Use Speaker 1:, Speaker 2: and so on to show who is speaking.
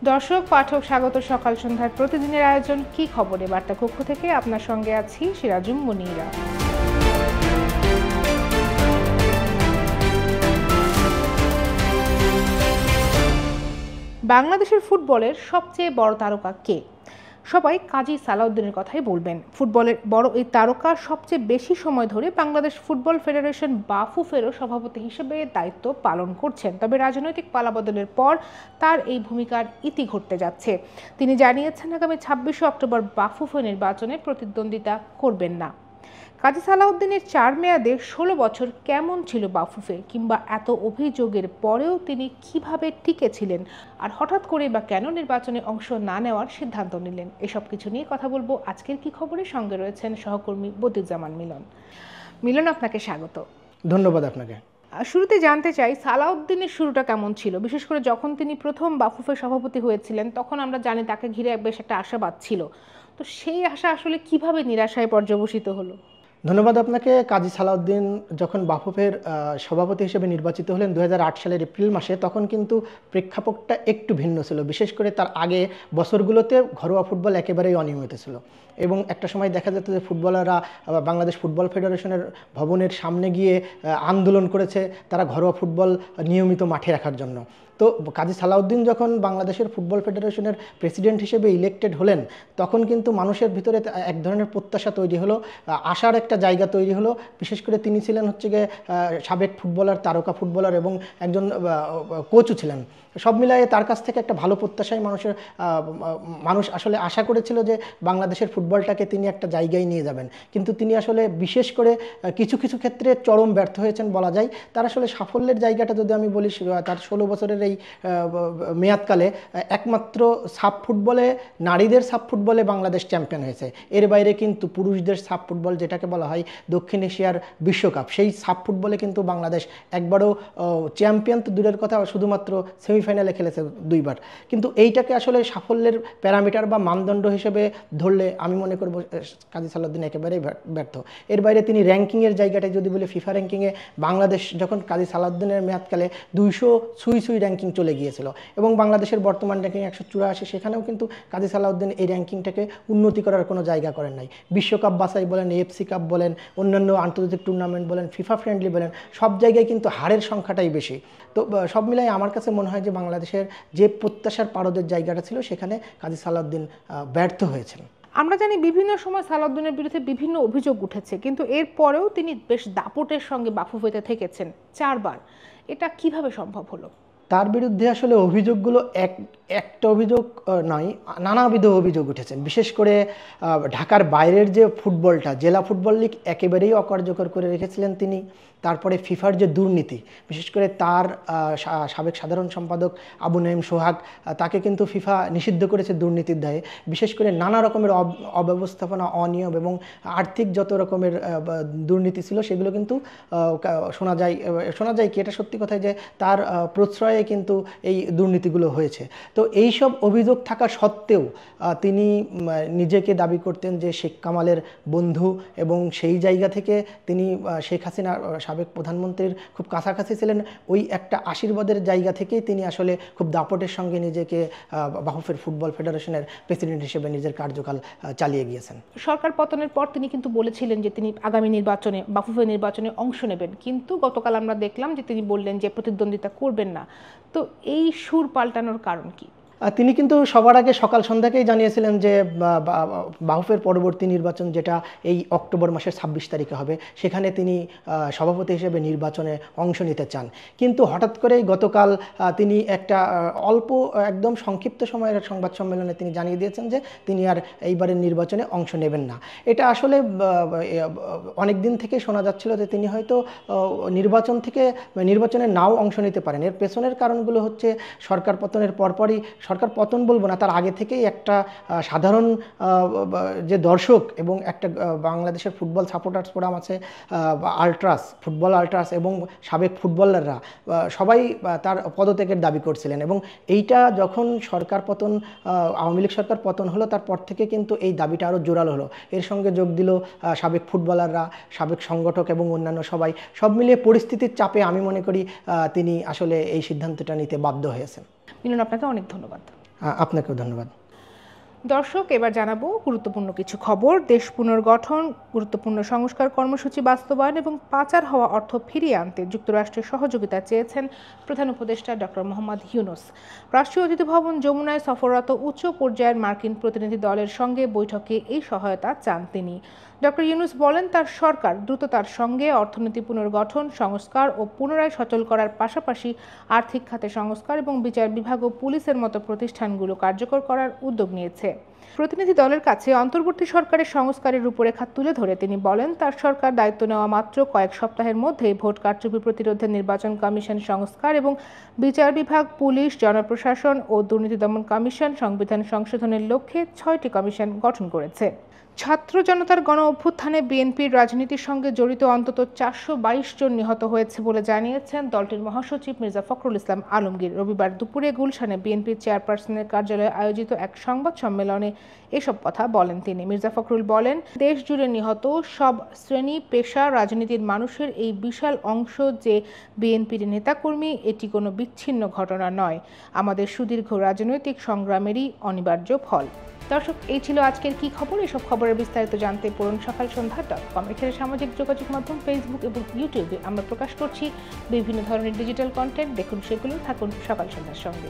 Speaker 1: দর্শক পাঠক স্বাগত সকাল সন্ধ্যার প্রতিদিনের আয়োজন কি খবরে বার্তা কক্ষ থেকে আপনার সঙ্গে আছি সিরাজুম মুনিরা। বাংলাদেশের ফুটবলের সবচেয়ে বড় তারকা কে? সবাই কাজী সালাউদ্দিনের কথাই বলবেন। ফুটবলের বড় এই তারকা সবচেয়ে বেশি সময় ধরে বাংলাদেশ ফুটবল ফেডারেশন বাফুফেরও সভাপতি হিসেবে দায়িত্ব পালন করছেন। তবে রাজনৈতিক পালাবদলের পর তার এই ভূমিকার ইতি ঘটতে যাচ্ছে। তিনি জানিয়েছেন আগামী ২৬শে অক্টোবর বাফুফে নির্বাচনে প্রতিদ্বন্দ্বিতা করবেন না। কাজী সালাউদ্দিনের ৪ মেয়াদে ১৬ বছর কেমন ছিল বাফুফে, কিংবা এত অভিযোগের পরেও তিনি কিভাবে টিকেছিলেন, আর হঠাৎ করে বা কেন নির্বাচনে অংশ না নেওয়ার সিদ্ধান্ত নিলেন, এসব কিছু নিয়ে কথা বলবো আজকের কি খবরের সঙ্গে রয়েছেন সহকর্মী বদিউজ্জামান মিলন। মিলন, আপনাকে স্বাগত।
Speaker 2: ধন্যবাদ আপনাকে।
Speaker 1: শুরুতে জানতে চাই সালাউদ্দিনের শুরুটা কেমন ছিল, বিশেষ করে যখন তিনি প্রথম বাফুফের সভাপতি হয়েছিলেন তখন আমরা জানি তাকে ঘিরে বেশ একটা আশাবাদ ছিল। তো সেই আশা আসলে কিভাবে নিরাশায় পর্যবসিত হলো?
Speaker 2: ধন্যবাদ আপনাকে। কাজী সালাউদ্দিন যখন বাফুফের সভাপতি হিসেবে নির্বাচিত হলেন ২০০৮ সালের এপ্রিল মাসে, তখন কিন্তু প্রেক্ষাপটটা একটু ভিন্ন ছিল। বিশেষ করে তার আগে বছরগুলোতে ঘরোয়া ফুটবল একেবারেই অনিয়মিত ছিল এবং একটা সময় দেখা যেত যে ফুটবলাররা বাংলাদেশ ফুটবল ফেডারেশনের ভবনের সামনে গিয়ে আন্দোলন করেছে তারা ঘরোয়া ফুটবল নিয়মিত মাঠে রাখার জন্য। তো কাজী সালাউদ্দিন যখন বাংলাদেশের ফুটবল ফেডারেশনের প্রেসিডেন্ট হিসেবে ইলেক্টেড হলেন, তখন কিন্তু মানুষের ভিতরে এক ধরনের প্রত্যাশা তৈরি হলো, আশার একটা জায়গা তৈরি হলো। বিশেষ করে তিনি ছিলেন গিয়ে সাবেক ফুটবলার, তারকা ফুটবলার এবং একজন কোচও ছিলেন। সব মিলায়ে তার কাছ থেকে একটা ভালো প্রত্যাশায় মানুষ আসলে আশা করেছিল যে বাংলাদেশের ফুটবলটাকে তিনি একটা জায়গায় নিয়ে যাবেন। কিন্তু তিনি আসলে বিশেষ করে কিছু কিছু ক্ষেত্রে চরম ব্যর্থ হয়েছেন বলা যায়। তার আসলে সাফল্যের জায়গাটা যদি আমি বলি, তার ১৬ বছরের এই মেয়াদকালে একমাত্র সাব ফুটবলে, নারীদের সাব ফুটবলে বাংলাদেশ চ্যাম্পিয়ন হয়েছে। এর বাইরে কিন্তু পুরুষদের সাব ফুটবল, যেটাকে বলা হয় দক্ষিণ এশিয়ার বিশ্বকাপ, সেই সাব ফুটবলে কিন্তু বাংলাদেশ একবারও চ্যাম্পিয়ন তো দূরের কথা, শুধুমাত্র সেমিফাইনালে খেলেছে ২বার। কিন্তু এইটাকে আসলে সাফল্যের প্যারামিটার বা মানদণ্ড হিসেবে ধরলে আমি মনে করব কাজী সালাউদ্দিন একেবারেই ব্যর্থ। এর বাইরে তিনি র্যাঙ্কিংয়ের জায়গাটায় যদি বলি, ফিফা র্যাঙ্কিংয়ে বাংলাদেশ যখন কাজী সালাউদ্দিনের মেয়াদকালে ২০০ সুই র্যাঙ্কিং চলে গিয়েছিল এবং বাংলাদেশের বর্তমান র্যাঙ্কিং ১৮৪, সেখানেও কিন্তু কাজী সালাউদ্দিন এই র্যাঙ্কিংটাকে উন্নতি করার কোনো জায়গা করেন নাই। বিশ্বকাপ বাছাই বলেন, এএফসি কাপ বলেন, অন্যান্য আন্তর্জাতিক টুর্নামেন্ট বলেন, ফিফা ফ্রেন্ডলি বলেন, সব জায়গায় কিন্তু হারের সংখ্যাটাই বেশি। তো সব মিলাই আমার কাছে মনে হয় যে বাংলাদেশের যে প্রত্যাশার পারদের জায়গাটা ছিল, সেখানে কাজী সালাউদ্দিন ব্যর্থ হয়েছেন।
Speaker 1: আমরা জানি বিভিন্ন সময় সালাউদ্দিনের বিরুদ্ধে বিভিন্ন অভিযোগ উঠেছে, কিন্তু এরপরেও তিনি বেশ দাপটের সঙ্গে বাফুফেতে থেকেছেন ৪ বার। এটা কিভাবে সম্ভব হলো?
Speaker 2: তার বিরুদ্ধে আসলে অভিযোগগুলো একটা অভিযোগ নয়, নানাবিধ অভিযোগ উঠেছে। বিশেষ করে ঢাকার বাইরের যে ফুটবলটা, জেলা ফুটবল লীগ একেবারেই অকার্যকর করে রেখেছিলেন তিনি। তারপরে ফিফার যে দুর্নীতি, বিশেষ করে তার সাবেক সাধারণ সম্পাদক আবু নাঈম সোহাগ, তাকে কিন্তু ফিফা নিষিদ্ধ করেছে দুর্নীতির দায়ে। বিশেষ করে নানা রকমের অব্যবস্থাপনা, অনিয়ম এবং আর্থিক যত রকমের দুর্নীতি ছিল, সেগুলো কিন্তু শোনা যায় কি এটা সত্যি কথাই যে তার প্রশ্রয়ে কিন্তু এই দুর্নীতিগুলো হয়েছে। তো এইসব অভিযোগ থাকা সত্ত্বেও তিনি নিজেকে দাবি করতেন যে শেখ কামালের বন্ধু এবং সেই জায়গা থেকে তিনি শেখ হাসিনা সাবেক প্রধানমন্ত্রীর খুব কাছাকাছি ছিলেন। ওই একটা আশীর্বাদের জায়গা থেকেই তিনি আসলে খুব দাপটের সঙ্গে নিজেকে বাফুফের ফুটবল ফেডারেশনের প্রেসিডেন্ট হিসেবে নিজের কার্যকাল চালিয়ে গিয়েছেন।
Speaker 1: সরকার পতনের পর তিনি কিন্তু বলেছিলেন যে তিনি আগামী নির্বাচনে, বাফুফের নির্বাচনে অংশ নেবেন, কিন্তু গতকাল আমরা দেখলাম যে তিনি বললেন যে প্রতিদ্বন্দ্বিতা করবেন না। তো এই সুর পাল্টানোর কারণ কি?
Speaker 2: তিনি কিন্তু সবার আগে সকাল সন্ধ্যাকেই জানিয়েছিলেন যে বাফুফের পরবর্তী নির্বাচন, যেটা এই অক্টোবর মাসের ২৬ তারিখে হবে, সেখানে তিনি সভাপতি হিসেবে নির্বাচনে অংশ নিতে চান। কিন্তু হঠাৎ করেই গতকাল তিনি একটা অল্প একদম সংক্ষিপ্ত সময়ের সংবাদ সম্মেলনে তিনি জানিয়ে দিয়েছেন যে তিনি আর এইবারের নির্বাচনে অংশ নেবেন না। এটা আসলে অনেক দিন থেকে শোনা যাচ্ছিল যে তিনি হয়তো নির্বাচনে নাও অংশ নিতে পারেন। এর পেছনের কারণগুলো হচ্ছে সরকার পতনের পরপরই, সরকার পতন বলবো না, তার আগে থেকেই একটা সাধারণ যে দর্শক এবং একটা বাংলাদেশের ফুটবল সাপোর্টার্স ফোরাম আছে, ফুটবল আল্ট্রাস এবং সাবেক ফুটবলাররা সবাই তার পদত্যাগের দাবি করছিলেন। এবং এইটা যখন সরকার পতন, আওয়ামী লীগ সরকার পতন হলো, তারপর থেকে কিন্তু এই দাবিটা আরও জোরালো হলো। এর সঙ্গে যোগ দিল সাবেক ফুটবলাররা, সাবেক সংগঠক এবং অন্যান্য সবাই। সব মিলিয়ে পরিস্থিতির চাপে আমি মনে করি তিনি আসলে এই সিদ্ধান্তটা নিতে বাধ্য হয়েছেন।
Speaker 1: মিলন, আপনাকে অনেক ধন্যবাদ।
Speaker 2: আপনাকেও ধন্যবাদ।
Speaker 1: দর্শক, এবার জানাবো গুরুত্বপূর্ণ কিছু খবর। দেশ পুনর্গঠন, গুরুত্বপূর্ণ সংস্কার কর্মসূচি বাস্তবায়ন এবং পাচার হওয়া অর্থ ফিরিয়ে আনতে যুক্তরাষ্ট্রের সহযোগিতা চেয়েছেন প্রধান উপদেষ্টা ডক্টর মোহাম্মদ ইউনূস। রাষ্ট্রীয় অতিথি ভবন যমুনায় সফররত উচ্চ পর্যায়ের মার্কিন প্রতিনিধি দলের সঙ্গে বৈঠকে এই সহায়তা চান তিনি। ডক্টর ইউনূস বলেন, তার সরকার দ্রুততার সঙ্গে অর্থনীতি পুনর্গঠন, সংস্কার ও পুনরায় সচল করার পাশাপাশি আর্থিক খাতে সংস্কার এবং বিচার বিভাগ ও পুলিশের মতো প্রতিষ্ঠানগুলো কার্যকর করার উদ্যোগ নিয়েছে। প্রতিনিধি দলের কাছে অন্তর্বর্তী সরকারের সংস্কারের রূপরেখা তুলে ধরে তিনি বলেন, তার সরকার দায়িত্ব নেওয়া মাত্র কয়েক সপ্তাহের মধ্যেই ভোট কারচুপি প্রতিরোধে নির্বাচন কমিশন সংস্কার এবং বিচার বিভাগ, পুলিশ, জনপ্রশাসন ও দুর্নীতি দমন কমিশন সংবিধান সংশোধনের লক্ষ্যে 6টি কমিশন গঠন করেছে। ছাত্র জনতার গণ অভ্যুত্থানে বিএনপির রাজনীতির সঙ্গে জড়িত অন্তত 422 জন নিহত হয়েছে বলে জানিয়েছেন দলটির মহাসচিব মির্জা ফখরুল ইসলাম আলমগীর। রবিবার দুপুরে গুলশানে বিএনপির চেয়ারপারসনের কার্যালয়ে আয়োজিত এক সংবাদ সম্মেলনে এসব কথা বলেন তিনি। মির্জা ফখরুল বলেন, দেশ জুড়ে নিহত সব শ্রেণী, পেশা, রাজনীতির মানুষের এই বিশাল অংশ যে বিএনপির নেতাকর্মী, এটি কোনো বিচ্ছিন্ন ঘটনা নয়, আমাদের সুদীর্ঘ রাজনৈতিক সংগ্রামেরই অনিবার্য ফল। দর্শক, এই ছিল আজকের কি খবর। এসব খবরের বিস্তারিত জানতে পড়ুন সকালসন্ধ্যা.com। এখানে সামাজিক যোগাযোগ মাধ্যম ফেসবুক এবং ইউটিউবে আমরা প্রকাশ করছি বিভিন্ন ধরনের ডিজিটাল কন্টেন্ট। দেখুন সেগুলো, থাকুন সকাল সন্ধ্যার সঙ্গে।